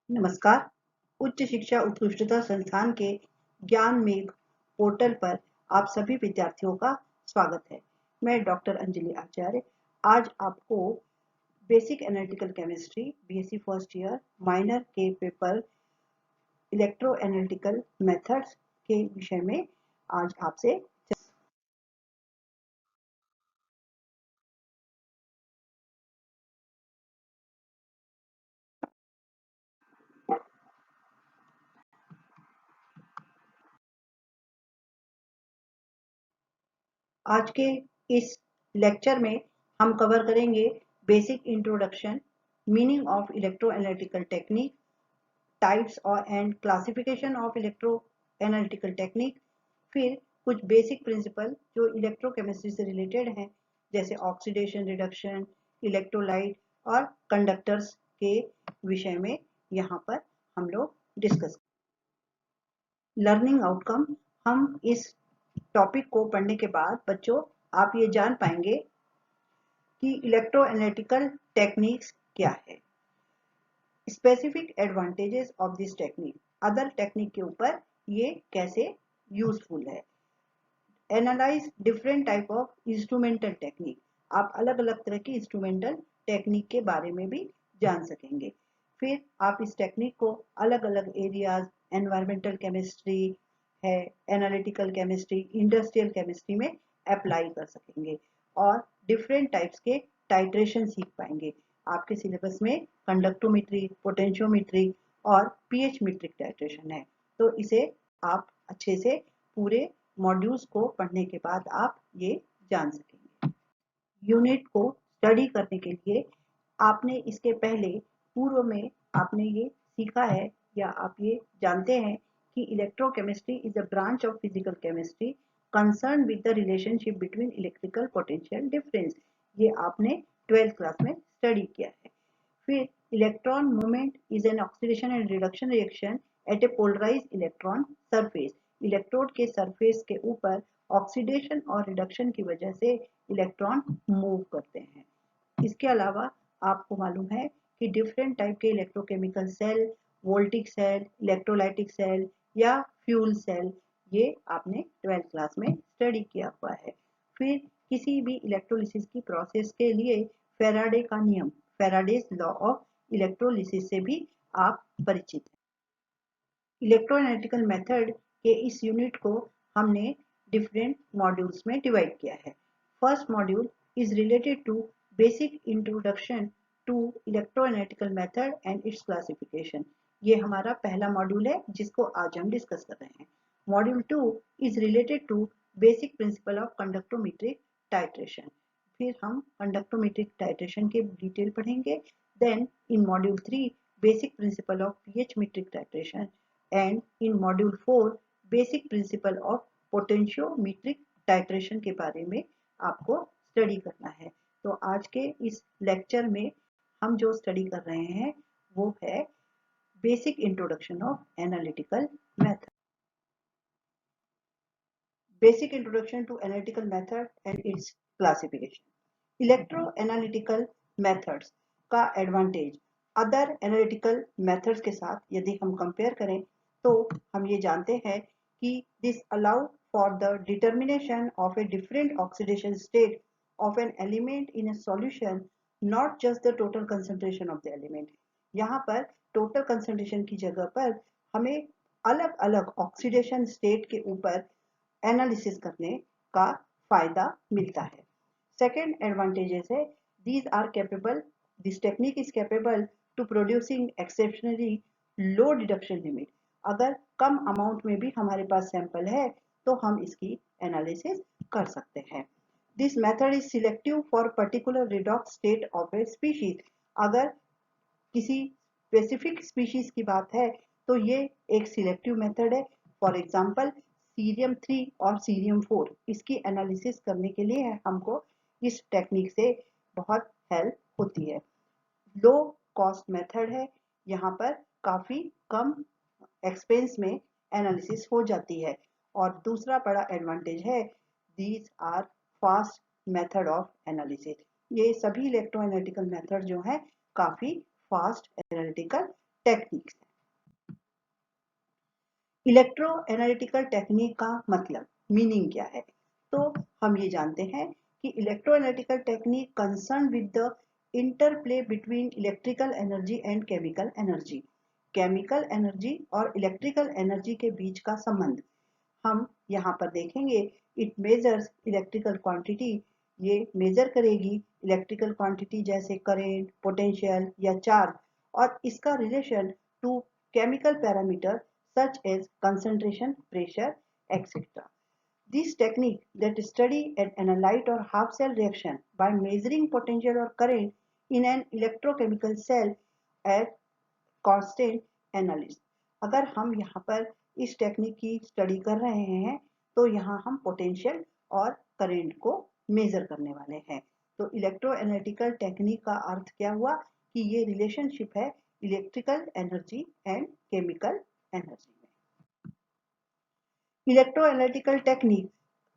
नमस्कार। उच्च शिक्षा उत्कृष्टता संस्थान के ज्ञान मेघ पोर्टल पर आप सभी विद्यार्थियों का स्वागत है। मैं डॉक्टर अंजलि आचार्य आज आपको basic analytical chemistry BSc first year minor के पेपर इलेक्ट्रो एनालिटिकल मेथड्स के विषय में आज आपसे आज के इस लेक्चर में हम कवर करेंगे basic introduction, meaning of electro analytical technique, types और and classification of electro analytical technique, फिर कुछ बेसिक प्रिंसिपल जो इलेक्ट्रोकेमिस्ट्री से रिलेटेड हैं, जैसे ऑक्सीडेशन, रिडक्शन, इलेक्ट्रोलाइट और कंडक्टर्स के विषय में यहाँ पर हम लोग डिस्कस। लर्निंग आउटकम, हम इस टॉपिक को पढ़ने के बाद बच्चों आप ये जान पाएंगे कि इलेक्ट्रो एनालिटिकल टेक्निक्स क्या है, specific advantages of this technique, other technique के ऊपर ये कैसे यूजफुल है, analyse different type of instrumental technique, आप अलग अलग तरह की इंस्ट्रूमेंटल टेक्निक के बारे में भी जान सकेंगे। फिर आप इस टेक्निक को अलग अलग एरियाज, एनवायरमेंटल केमिस्ट्री है, एनालिटिकल केमिस्ट्री, इंडस्ट्रियल केमिस्ट्री में अप्लाई कर सकेंगे और डिफरेंट टाइप्स के टाइट्रेशन सीख पाएंगे। आपके सिलेबस में कंडक्टोमेट्री, पोटेंशियोमेट्री और पीएच मीट्रिक टाइट्रेशन है, तो इसे आप अच्छे से पूरे मॉड्यूल्स को पढ़ने के बाद आप ये जान सकेंगे। यूनिट को स्टडी करने के लिए आपने इसके पहले पूर्व में आपने ये सीखा है या आप ये जानते हैं कि electrochemistry is a branch of physical chemistry concern with the relationship between electrical potential difference. ये आपने 12th क्लास में स्टडी किया है। फिर electron movement is an oxidation and reduction reaction at a polarized electron surface. Electrode के surface के ऊपर oxidation और रिडक्शन की वजह से इलेक्ट्रॉन मूव करते हैं। इसके अलावा आपको मालूम है कि डिफरेंट टाइप के electrochemical cell, voltaic cell, electrolytic cell या फ्यूल सेल, ये आपने 12th क्लास में स्टडी किया हुआ है। फिर किसी भी इलेक्ट्रोलिसिस की प्रोसेस के लिए फेराडे का नियम, फेराडेज लॉ ऑफ इलेक्ट्रोलिसिस से भी आप परिचित हैं। इलेक्ट्रोएनालिटिकल मेथड के इस यूनिट को हमने डिफरेंट मॉड्यूल्स में डिवाइड किया है। First module is related to basic introduction to electroanalytical method and its classification. ये हमारा पहला मॉड्यूल है जिसको आज हम डिस्कस कर रहे हैं। Module 2 is related to basic principle of conductometric titration. फिर हम कंडक्टोमेट्रिक टाइट्रेशन के डिटेल पढ़ेंगे। Then in module 3 basic principle of pH metric titration and in module 4 basic principle of potentiometric titration के बारे में आपको स्टडी करना है। तो आज के इस लेक्चर में हम जो स्टडी कर रहे हैं वो है basic introduction of analytical method. Basic introduction to analytical method and its classification. Electro analytical methods का एडवांटेज अदर एनालिटिकल मेथड्स के साथ यदि हम कंपेयर करें तो हम ये जानते हैं कि this allow for the determination of a different oxidation state of an element in a solution, not just the total concentration of the element। यहाँ पर total concentration की जगह पर हमें अलग अलग ऑक्सीडेशन स्टेट के ऊपर एनालिसिस करने का फायदा मिलता है। सेकेंड एडवांटेजेस है, these are capable, this technique is capable to producing exceptionally low deduction limit। अगर कम अमाउंट में भी हमारे पास सैंपल है तो हम इसकी एनालिसिस कर सकते हैं। This method is selective for particular redox state of a species। अगर किसी स्पेसिफिक स्पीशीज की बात है तो ये एक सिलेक्टिव मेथड है। फॉर एग्जांपल सीरियम 3 और सीरियम 4, इसकी एनालिसिस करने के लिए हमको इस टेक्निक से बहुत हेल्प होती है। लो कॉस्ट मेथड है, यहाँ पर काफी कम एक्सपेंस में एनालिसिस हो जाती है। और दूसरा बड़ा एडवांटेज है, these are fast method of analysis. ये सभी इलेक्ट्रोएनालिटिकल मेथड जो है काफी फास्ट एनालिटिकल टेक्निक्स हैं। इलेक्ट्रो एनालिटिकल टेक्निक का मतलब मीनिंग क्या है? तो हम ये जानते हैं कि electro analytical technique concern with the interplay between electrical energy and chemical energy. Chemical energy और इलेक्ट्रिकल एनर्जी के बीच का संबंध हम यहाँ पर देखेंगे। इट मेजर्स इलेक्ट्रिकल क्वांटिटी, ये मेजर करेगी इलेक्ट्रिकल क्वांटिटी जैसे करेंट, पोटेंशियल या चार्ज, और इसका relation to chemical parameter such as concentration, pressure, etc. This technique that study an analyte or half cell reaction by measuring potential or current in an electrochemical cell at constant analysis। अगर हम यहाँ पर इस technique की study कर रहे हैं तो यहाँ हम पोटेंशियल और करंट को मेजर करने वाले हैं। तो इलेक्ट्रो एनालिटिकल टेक्निक का अर्थ क्या हुआ कि ये रिलेशनशिप है electrical energy and chemical energy में। इलेक्ट्रो एनालिटिकल टेक्निक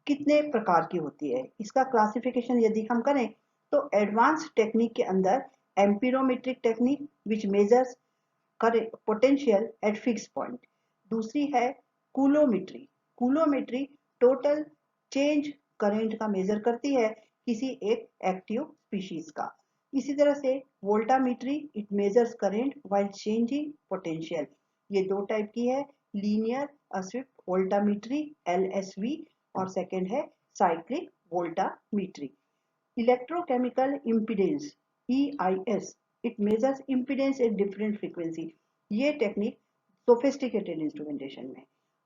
कितने प्रकार की होती है, इसका क्लासिफिकेशन यदि हम करें तो एडवांस टेक्निक के अंदर amperometric technique which measures potential at fix point. दूसरी है coulometry. Coulometry total change current का मेजर करती है किसी एक एक्टिव स्पीशीज का। इसी तरह से voltammetry, it measures current while changing potential. ये दो टाइप की है, लीनियर अस्विफ्ट वोल्टामीट्री LSV और सेकेंड है cyclic voltammetry. Electrochemical impedance EIS, it measures impedance at different frequency. ये टेक्निक सोफिस्टिकेटेड इंस्ट्रूमेंटेशन में।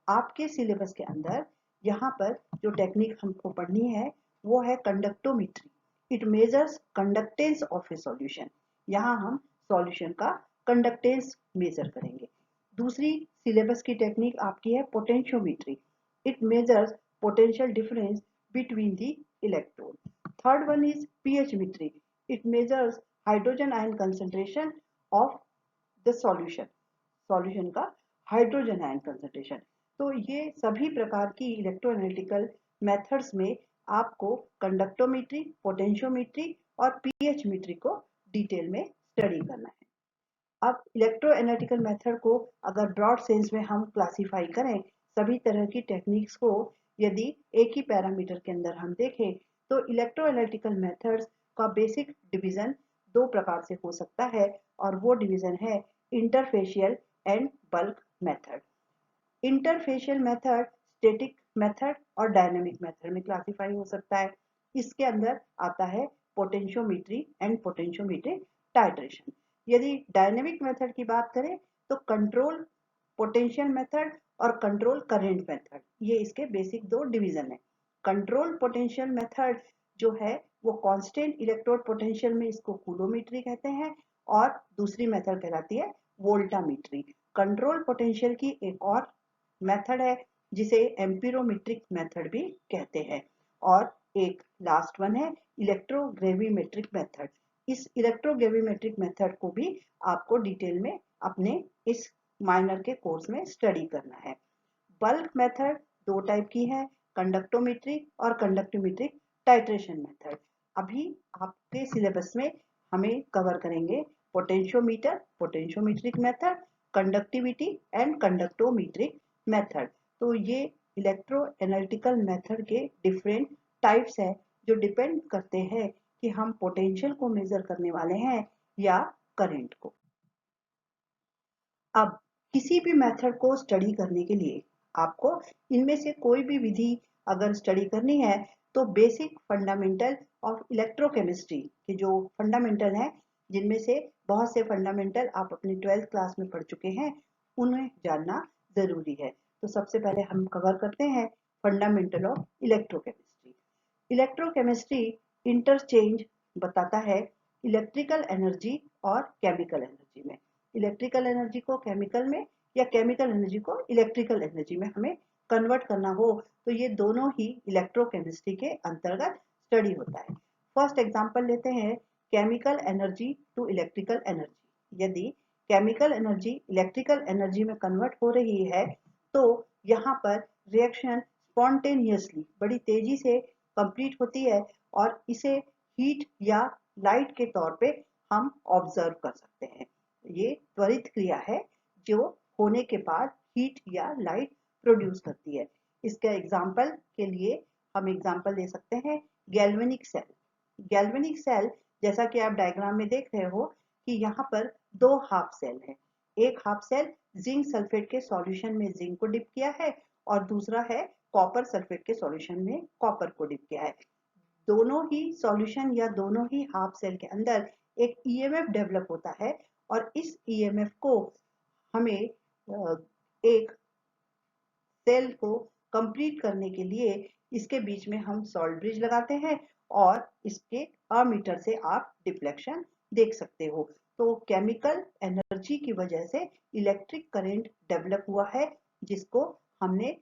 आपके सिलेबस के अंदर यहाँ पर जो टेक्निक हमको पढ़नी है वो है conductometry. It measures conductance of a solution. यहाँ हम सॉल्यूशन का कंडक्टेंस मेजर करेंगे। दूसरी सिलेबस की टेक्निक आपकी है potentiometry. It measures potential difference between the electrode. Third one is pH metry. It measures hydrogen ion concentration of the solution का hydrogen ion concentration. तो ये सभी प्रकार की इलेक्ट्रोएनालिटिकल मेथड्स में आपको कंडक्टोमीट्री, पोटेंशियोमीट्री और pH मीट्री को डिटेल में स्टडी करना है। अब इलेक्ट्रोएनालिटिकल मेथड को अगर ब्रॉड सेंस में हम क्लासिफाई करें, सभी तरह की टेक्निक्स को यदि एक ही पैरामीटर के अंदर हम देखें तो इलेक्ट्रोएनालिटिकल मेथड्स का बेसिक डिवीजन दो प्रकार से हो सकता है और वो डिवीजन है interfacial and bulk method. Interfacial method static method और डायनामिक मेथड में क्लासिफाई हो सकता है। इसके अंदर आता है पोटेंशियोमीट्री एंड पोटेंशियोमीट्रिक टाइट्रेशन। यदि डायनामिक मेथड की बात करें तो कंट्रोल पोटेंशियल मेथड और कंट्रोल करंट मेथड, ये इसके बेसिक दो डिवीजन है। कंट्रोल पोटेंशियल मेथड जो है वो कांस्टेंट इलेक्ट्रोड पोटेंशियल में इसको कूलोमीट्री कहते हैं और दूसरी मेथड कहलाती है वोल्टामीट्री। कंट्रोल पोटेंशियल की एक और मेथड है जिसे एम्पिरोमेट्रिक मेथड भी कहते हैं और एक लास्ट वन है इलेक्ट्रोग्रेविमेट्रिक मेथड। इस इलेक्ट्रोग्रेविमेट्रिक मेथड को भी आपको डिटेल में अपने इस माइनर के कोर्स में स्टडी करना है। बल्क मेथड दो टाइप की है, कंडक्टोमेट्री और कंडक्टोमेट्रिक टाइट्रेशन मेथड। अभी आपके सिलेबस में हमें कवर करेंगे potentiometer, potentiometric method, conductivity and conductometric method. तो ये इलेक्ट्रो एनालिटिकल मेथड के डिफरेंट टाइप्स है जो डिपेंड करते हैं कि हम पोटेंशियल को मेजर करने वाले हैं या करंट को। अब किसी भी मेथड को स्टडी करने के लिए आपको इनमें से कोई भी विधि अगर स्टडी करनी है तो बेसिक फंडामेंटल ऑफ इलेक्ट्रोकेमिस्ट्री के जो फंडामेंटल हैं, जिनमें से बहुत से फंडामेंटल आप अपनी 12th क्लास में पढ़ चुके हैं, उन्हें जानना जरूरी है। तो सबसे पहले हम कवर करते हैं fundamental of electrochemistry. Electrochemistry interchange बताता है इलेक्ट्रिकल एनर्जी और केमिकल एनर्जी में। इलेक्ट्रिकल एनर्जी को केमिकल में या केमिकल एनर्जी को इलेक्ट्रिकल एनर्जी में हमें कन्वर्ट करना हो तो ये दोनों ही इलेक्ट्रोकेमिस्ट्री के अंतर्गत स्टडी होता है। फर्स्ट एग्जांपल लेते हैं chemical energy to electrical energy. यदि केमिकल एनर्जी इलेक्ट्रिकल एनर्जी में कन्वर्ट हो रही है तो यहाँ पर रिएक्शन स्पॉन्टेनियसली बड़ी तेजी से कंप्लीट होती है और इसे हीट या लाइट के तौर पे हम ऑब्जर्व कर सकते हैं। ये त्वरित क्रिया है जो होने के बाद हीट या लाइट प्रोड्यूस करती है। इसका एग्जाम्पल के लिए हम एग्जाम्पल दे सकते हैं गैल्वेनिक सेल। गैल्वेनिक सेल जैसा कि आप डायग्राम में देख रहे हो कि यहाँ पर दो हाफ सेल है। एक हाफ सेल जिंक सल्फेट के सॉल्यूशन में जिंक को डिप किया है और दूसरा है कॉपर सल्फेट के सॉल्यूशन में कॉपर को डिप किया है। दोनों ही सॉल्यूशन या दोनों ही हाफ सेल के अंदर एक ईएमएफ डेवलप होता है और इस ईएमएफ को हमें एक सेल को कंप्लीट करने के लिए इसके बीच में हम सॉल्ट ब्रिज लगाते हैं और इसके अमीटर से आप डिफ्लेक्शन देख सकते हो। तो केमिकल एनर्जी की वजह से इलेक्ट्रिक करंट डेवलप हुआ है जिसको हमने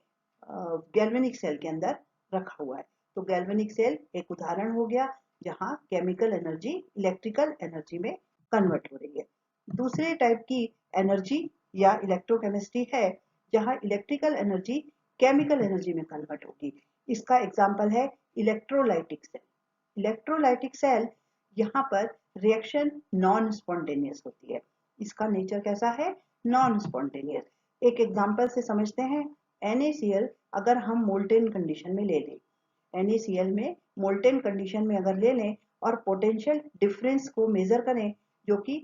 गैल्वेनिक सेल के अंदर रखा हुआ है। तो गैल्वेनिक सेल एक उदाहरण हो गया जहां केमिकल एनर्जी इलेक्ट्रिकल एनर्जी में कन्वर्ट हो रही है। दूसरे टाइप की एनर्जी या इलेक्ट्रोकेमिस्ट्री है जहां इलेक्ट्रिकल एनर्जी केमिकल एनर्जी में कन्वर्ट होगी। इसका एग्जाम्पल है इलेक्ट्रोलाइटिक सेल। इलेक्ट्रोलाइटिक सेल यहाँ पर रिएक्शन नॉन स्पॉन्टेनियस होती है। इसका नेचर कैसा है? Non spontaneous. एक एग्जाम्पल से समझते हैं। NaCl अगर हम मोल्टेन कंडीशन में ले लें, NaCl में मोल्टेन कंडीशन में अगर ले लें और पोटेंशियल डिफरेंस को मेजर करें जो कि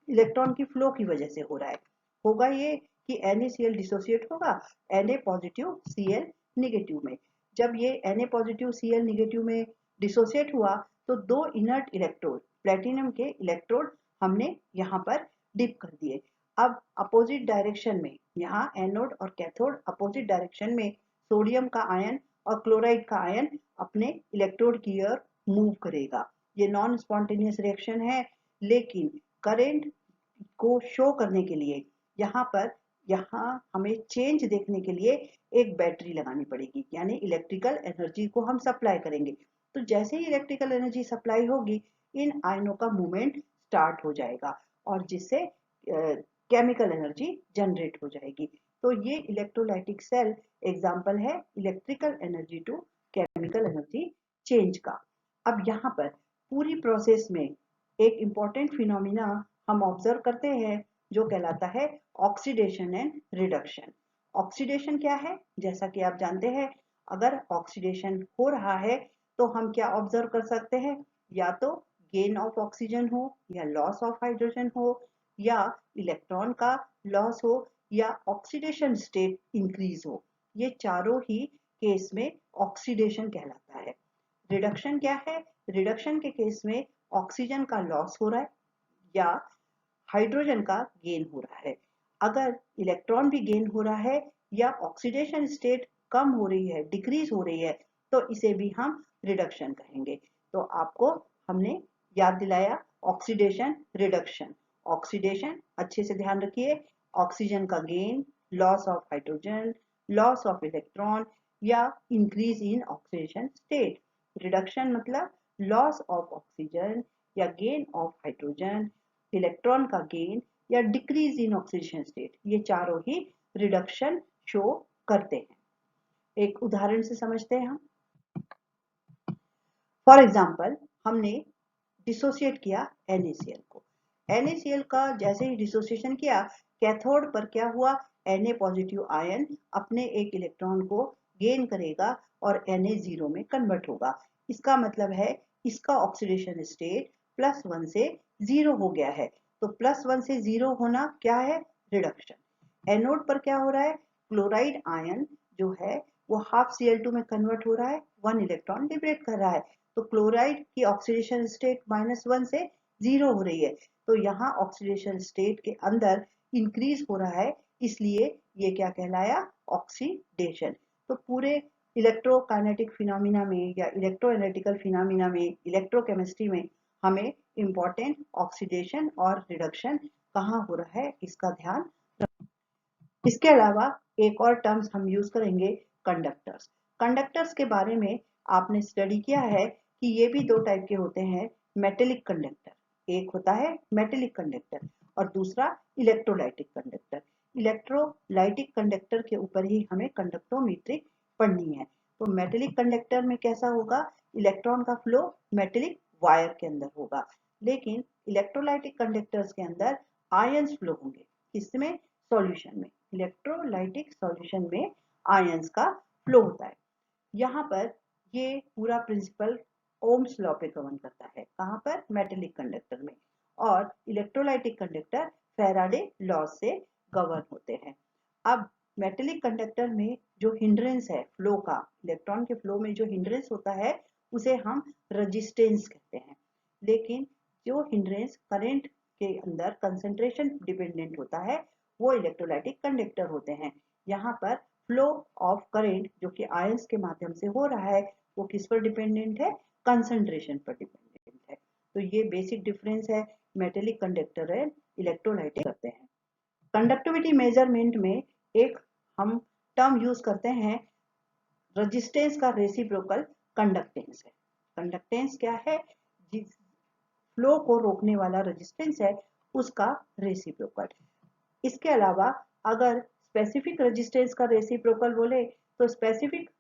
इलेक्ट्रॉन की फ्लो की वजह से हो रहा है, होगा ये कि NaCl डिसोसिएट होगा Na पॉजिटिव Cl निगेटिव में। जब ये Na पॉजिटिव Cl निगेटिव में डिसोसिएट हुआ तो दो इनर्ट इलेक्ट्रोड प्लेटिनम के इलेक्ट्रोड हमने यहाँ पर डिप कर दिए। अब अपोजिट डायरेक्शन में, यहाँ एनोड और कैथोड अपोजिट डायरेक्शन में सोडियम का आयन और क्लोराइड का आयन अपने इलेक्ट्रोड की ओर मूव करेगा। ये नॉन स्पॉन्टेनियस रिएक्शन है, लेकिन करंट को शो करने के लिए यहाँ हमें चेंज देखने के लिए एक बैटरी लगानी पड़ेगी, यानी इलेक्ट्रिकल एनर्जी को हम सप्लाई करेंगे। तो जैसे ही इलेक्ट्रिकल एनर्जी सप्लाई होगी इन आयनों का मूवमेंट स्टार्ट हो जाएगा और जिससे केमिकल एनर्जी जनरेट हो जाएगी। तो ये इलेक्ट्रोलाइटिक सेल एग्जाम्पल है electrical energy to chemical energy change का। अब यहाँ पर पूरी प्रोसेस में एक इंपॉर्टेंट फिनोमिना हम ऑब्जर्व करते हैं जो कहलाता है ऑक्सीडेशन एंड रिडक्शन। ऑक्सीडेशन क्या है? जैसा कि आप जानते हैं अगर ऑक्सीडेशन हो रहा है तो हम क्या ऑब्जर्व कर सकते हैं? या तो गेन ऑफ ऑक्सीजन हो या लॉस ऑफ हाइड्रोजन हो या इलेक्ट्रॉन का लॉस हो या ऑक्सीडेशन स्टेट इंक्रीज हो। ये चारों ही केस में ऑक्सीडेशन कहलाता है। रिडक्शन क्या है? रिडक्शन के केस में ऑक्सीजन का लॉस हो रहा है या हाइड्रोजन का गेन हो रहा है। अगर इलेक्ट्रॉन भी गेन हो रहा है या ऑक्सीडेशन स्टेट कम हो रही है, डिक्रीज हो रही है, तो इसे भी हम रिडक्शन कहेंगे। तो आपको हमने याद दिलाया ऑक्सीडेशन रिडक्शन। ऑक्सीडेशन अच्छे से ध्यान रखिए, ऑक्सीजन का gain, loss of hydrogen, loss of electron या increase in oxidation state. Reduction मतलब लॉस ऑफ ऑक्सीजन या गेन ऑफ हाइड्रोजन, इलेक्ट्रॉन का गेन या डिक्रीज इन ऑक्सीडेशन स्टेट। ये चारों ही रिडक्शन शो करते हैं। एक उदाहरण से समझते हैं हम। फॉर एग्जाम्पल हमने डिसोसिएट किया NaCl को। NaCl का जैसे ही डिसोसिएशन किया, कैथोड पर क्या हुआ? Na पॉजिटिव आयन अपने एक इलेक्ट्रॉन को गेन करेगा और Na0 में कन्वर्ट होगा। इसका मतलब है इसका ऑक्सीडेशन स्टेट +1 से 0 हो गया है। तो +1 से 0 होना क्या है? रिडक्शन। एनोड पर क्या हो रहा है? क्लोराइड आयन जो है वो हाफ Cl2 में कन्वर्ट हो रहा है, 1 इलेक्ट्रॉन लिबरेट कर रहा है। तो क्लोराइड की ऑक्सीडेशन स्टेट -1 से 0 हो रही है। तो यहाँ ऑक्सीडेशन स्टेट के अंदर इंक्रीज हो रहा है, इसलिए ये क्या कहलाया? ऑक्सीडेशन। तो पूरे इलेक्ट्रोकाइनेटिक फिनोमिना में या इलेक्ट्रोएनालिटिकल फिनोमिना में, इलेक्ट्रोकेमिस्ट्री में हमें इंपॉर्टेंट ऑक्सीडेशन और रिडक्शन कहाँ हो रहा है इसका ध्यान रखना। इसके अलावा एक और टर्म्स हम यूज करेंगे, कंडक्टर्स। कंडक्टर्स के बारे में आपने स्टडी किया है कि ये भी दो टाइप के होते हैं, मेटेलिक कंडक्टर। एक होता है मेटेलिक कंडक्टर और दूसरा इलेक्ट्रोलाइटिक कंडक्टर। इलेक्ट्रोलाइटिक कंडक्टर के ऊपर ही हमें कंडक्टोमेट्री पढ़नी है। तो मेटेलिक कंडक्टर में कैसा होगा? इलेक्ट्रॉन का फ्लो मेटेलिक वायर के अंदर होगा, लेकिन इलेक्ट्रोलाइटिक कंडक्टर्स के अंदर आयंस फ्लो होंगे। किसमें? सॉल्यूशन में। इलेक्ट्रोलाइटिक सॉल्यूशन में आयंस का फ्लो होता है। यहाँ पर ये पूरा प्रिंसिपल ओम्स लॉ पे गवर्न करता है। कहाँ पर? मेटेलिक कंडक्टर में। और इलेक्ट्रोलाइटिक कंडक्टर फैराडे लॉ से गवर्न होते हैं। अब मेटेलिक कंडक्टर में जो हिंड्रेंस है फ्लो का, इलेक्ट्रॉन के फ्लो में जो हिंड्रेंस होता है उसे हम रेजिस्टेंस कहते हैं। लेकिन जो हिंड्रेंस करंट के अंदर कंसंट्रेशन डिपेंडेंट होता है वो इलेक्ट्रोलाइटिक कंडक्टर होते हैं। यहाँ पर फ्लो ऑफ करंट जो कि आयंस के माध्यम से हो रहा है वो किस पर डिपेंडेंट है? कंसंट्रेशन पर डिपेंडेंट है। तो ये बेसिक डिफरेंस है मेटेलिक कंडक्टर एंड इलेक्ट्रोलाइटिक करते हैं। कंडक्टिविटी मेजरमेंट में एक हम टर्म यूज करते हैं, रेजिस्टेंस का रेसिप्रोकल कंडक्टेंस है। कंडक्टेंस क्या है? जिस फ्लो को रोकने वाला रेजिस्टेंस है उसका रेसिप्रोकल। इसके अलावा अगर स्पेसिफिक रेजिस्टेंस का रेसिप्रोकल बोले तो स्पेसिफिक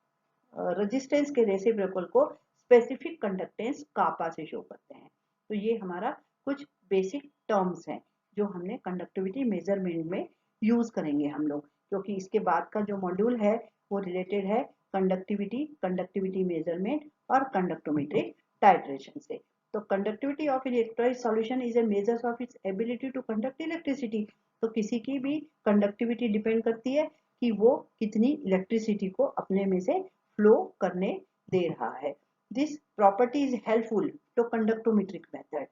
रेजिस्टेंस के रेसिप्रोकल को स्पेसिफिक कंडक्टेंस कापा से शो करते हैं। तो ये हमारा कुछ बेसिक टर्म्स हैं जो हमने कंडक्टिविटी मेजरमेंट में यूज करेंगे हम लोग, क्योंकि इसके बाद का जो मॉड्यूल है वो रिलेटेड है कंडक्टिविटी मेजरमेंट और कंडक्टोमेट्रिक टाइट्रेशन से। तो conductivity of electrolyte solution is a measure of its ability to conduct electricity. तो किसी की भी कंडक्टिविटी डिपेंड करती है कि वो कितनी इलेक्ट्रिसिटी को अपने में से फ्लो करने दे रहा है। This property is helpful to conductometric method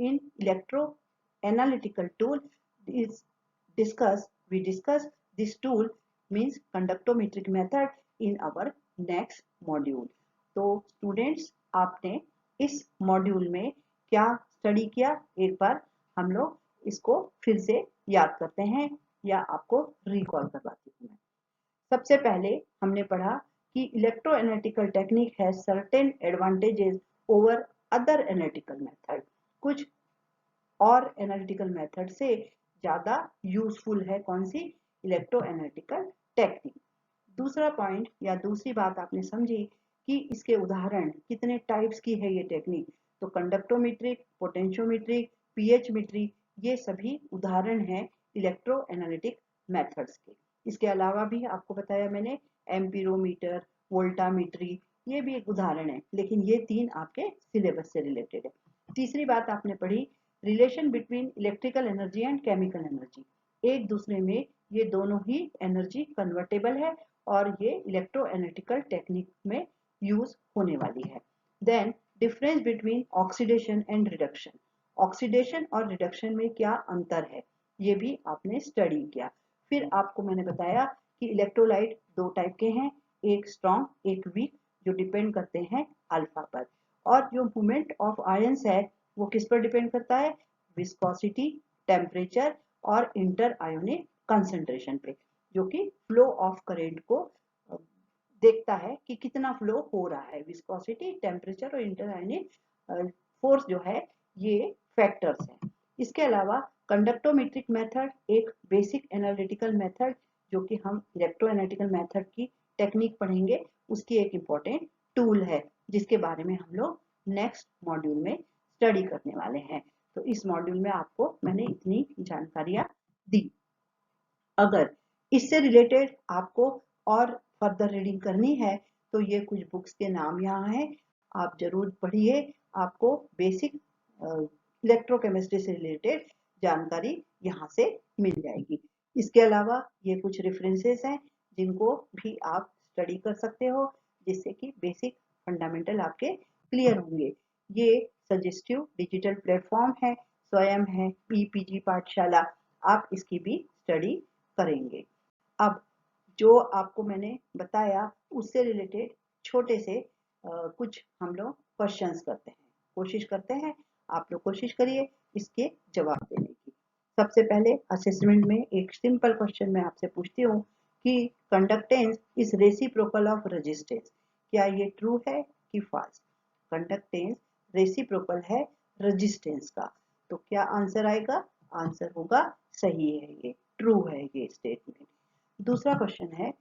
in electro analytical tool is we discuss this tool means conductometric method in our next module। तो स्टूडेंट्स आपने इस मॉड्यूल में क्या स्टडी किया, एक बार हम लोग इसको फिर से याद करते हैं या आपको रिकॉल करवाती हूँ मैं। सबसे पहले हमने पढ़ा कि इलेक्ट्रोएनालिटिकल टेक्निक है certain advantages over other analytical method. कुछ और एनालिटिकल मेथड से ज्यादा यूजफुल है कौन सी? इलेक्ट्रोएनालिटिकल टेक्निक। दूसरा पॉइंट या दूसरी बात आपने समझी कि इसके उदाहरण कितने टाइप्स की है ये टेक्निक। तो कंडक्टोमेट्रिक, पोटेंशियोमेट्रिक, पीएच ये सभी उदाहरण हैं इलेक्ट्रोएनालिटिक मेथड्स के। इसके अलावा भी आपको बताया मैंने एम्पीरोमीटर, वोल्टामीट्री, ये भी एक उदाहरण है, लेकिन ये तीन आपके सिलेबस से रिलेटेड है। तीसरी बात आपने पढ़ी relation between electrical energy and chemical energy. एक दूसरे में ये दोनों ही एनर्जी कन्वर्टेबल है और ये इलेक्ट्रोएनालिटिकल टेक्निक में यूज होने वाली है। Then difference between oxidation and reduction. Oxidation और रिडक्शन में क्या अंतर है ये भी आपने स्टडी किया। फिर आपको मैंने बताया कि इलेक्ट्रोलाइट दो टाइप के हैं, एक स्ट्रॉन्ग एक वीक, जो डिपेंड करते हैं अल्फा पर। और जो मूवमेंट ऑफ आयंस है वो किस पर डिपेंड करता है? विस्कोसिटी, टेम्परेचर और इंटर आयोनिक कंसंट्रेशन पे, जो कि फ्लो ऑफ करंट को देखता है कि कितना फ्लो हो रहा है। विस्कोसिटी, टेम्परेचर और इंटर आयोनिक फोर्स जो है ये फैक्टर्स हैं। इसके अलावा कंडक्टोमेट्रिक मेथड एक बेसिक एनालिटिकल मेथड जो कि हम इलेक्ट्रोएनालिटिकल मेथड की टेक्निक पढ़ेंगे, उसकी एक इम्पोर्टेंट टूल है जिसके बारे में हम लोग नेक्स्ट मॉड्यूल में स्टडी करने वाले हैं। तो इस मॉड्यूल में आपको मैंने इतनी जानकारियां दी। अगर इससे रिलेटेड आपको और फर्दर रीडिंग करनी है तो ये कुछ बुक्स के नाम यहाँ हैं, आप जरूर पढ़िए। आपको बेसिक इलेक्ट्रोकेमिस्ट्री से रिलेटेड जानकारी यहाँ से मिल जाएगी। इसके अलावा ये कुछ रेफरेंसेस हैं जिनको भी आप स्टडी कर सकते हो, जिससे कि बेसिक फंडामेंटल आपके क्लियर होंगे। ये सजेस्टिव डिजिटल प्लेटफॉर्म है, स्वयं है ईपीजी पाठशाला, आप इसकी भी स्टडी करेंगे। अब जो आपको मैंने बताया उससे रिलेटेड छोटे से कुछ हम लोग क्वेश्चंस करते हैं, कोशिश करते हैं, आप लोग कोशिश करिए इसके जवाब देने की। सबसे पहले असेसमेंट में एक सिंपल क्वेश्चन मैं आपसे पूछती हूँ कि conductance is reciprocal of resistance. क्या ये ट्रू है कि फॉल्स? कंडक्टेंस रेसिप्रोकल है रेजिस्टेंस का, तो क्या आंसर आएगा? आंसर होगा सही है, ये ट्रू है ये स्टेटमेंट। दूसरा क्वेश्चन है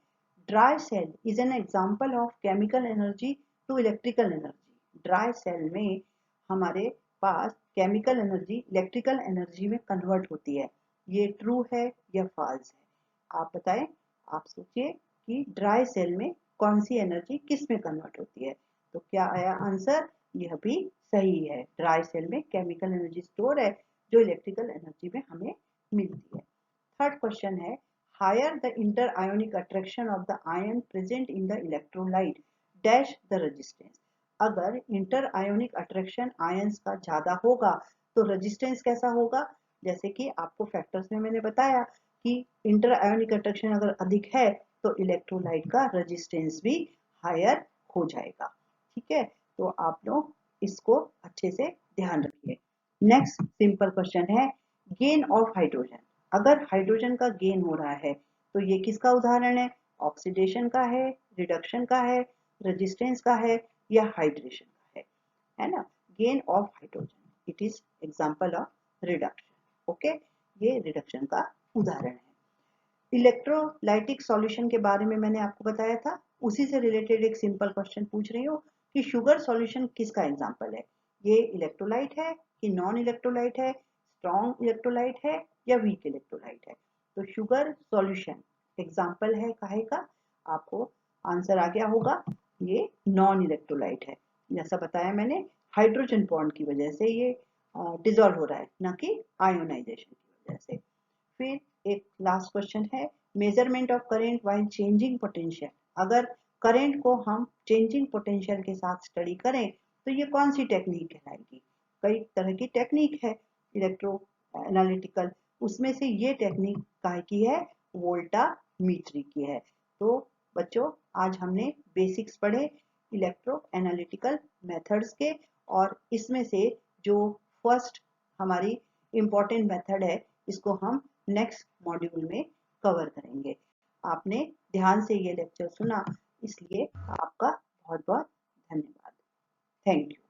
dry cell is an example of chemical energy to electrical energy. Dry cell में हमारे पास केमिकल एनर्जी इलेक्ट्रिकल एनर्जी में कन्वर्ट होती है, ये ट्रू है या फॉल्स है? आप बताएं। आप सोचिए कि ड्राई सेल में कौन सी एनर्जी किस में कन्वर्ट होती है। तो क्या आया आंसर? यह भी सही है, ड्राई सेल में केमिकल एनर्जी स्टोर है जो इलेक्ट्रिकल एनर्जी में हमें मिलती है। थर्ड क्वेश्चन है, higher the inter ionic attraction of the ion present in the electrolyte dash the resistance. अगर इंटर आयोनिक अट्रैक्शन आयंस का ज्यादा होगा तो रेजिस्टेंस कैसा होगा? जैसे कि आपको फैक्टर्स में मैंने बताया कि इंटर आयोनिक अट्रैक्शन अगर अधिक है तो इलेक्ट्रोलाइट का रेजिस्टेंस भी हायर हो जाएगा। ठीक है, तो आप लोग इसको अच्छे से ध्यान रखिए। नेक्स्ट सिंपल क्वेश्चन है, गेन ऑफ हाइड्रोजन। अगर हाइड्रोजन का गेन हो रहा है तो ये किसका उदाहरण है? ऑक्सीडेशन का है, रिडक्शन का है, रेजिस्टेंस का है या हाइड्रेशन का है ना? Gain of hydrogen, it is example of reduction. Okay, ये रिडक्शन का उदाहरण है। इलेक्ट्रोलाइटिक सॉल्यूशन के बारे में मैंने आपको बताया था, उसी से रिलेटेड एक सिंपल क्वेश्चन पूछ रही हूँ कि शुगर सॉल्यूशन किसका एग्जांपल है? ये इलेक्ट्रोलाइट है कि नॉन इलेक्ट्रोलाइट है, स्ट्रॉन्ग इलेक्ट्रोलाइट है या वीक इलेक्ट्रोलाइट है? तो शुगर सॉल्यूशन एग्जांपल है काहे का? आपको आंसर आ गया होगा, ये नॉन इलेक्ट्रोलाइट है। जैसा बताया मैंने, हाइड्रोजन बॉन्ड की वजह से ये डिजोल्व हो रहा है, ना कि आयोनाइजेशन की वजह से। फिर एक लास्ट क्वेश्चन है, measurement of current while changing potential. अगर करंट को हम चेंजिंग पोटेंशियल के साथ स्टडी करें तो ये कौन सी टेक्निक कहलाएगी? कई तरह की टेक्निक है इलेक्ट्रो एनालिटिकल, उसमें से ये टेक्निक काहे की है? वोल्टामीट्री की है। तो बच्चों, आज हमने बेसिक्स पढ़े इलेक्ट्रो एनालिटिकल मेथड्स के, और इसमें से जो फर्स्ट हमारी इंपॉर्टेंट मेथड है इसको हम नेक्स्ट मॉड्यूल में कवर करेंगे। आपने ध्यान से ये लेक्चर सुना, इसलिए आपका बहुत बहुत धन्यवाद। Thank you.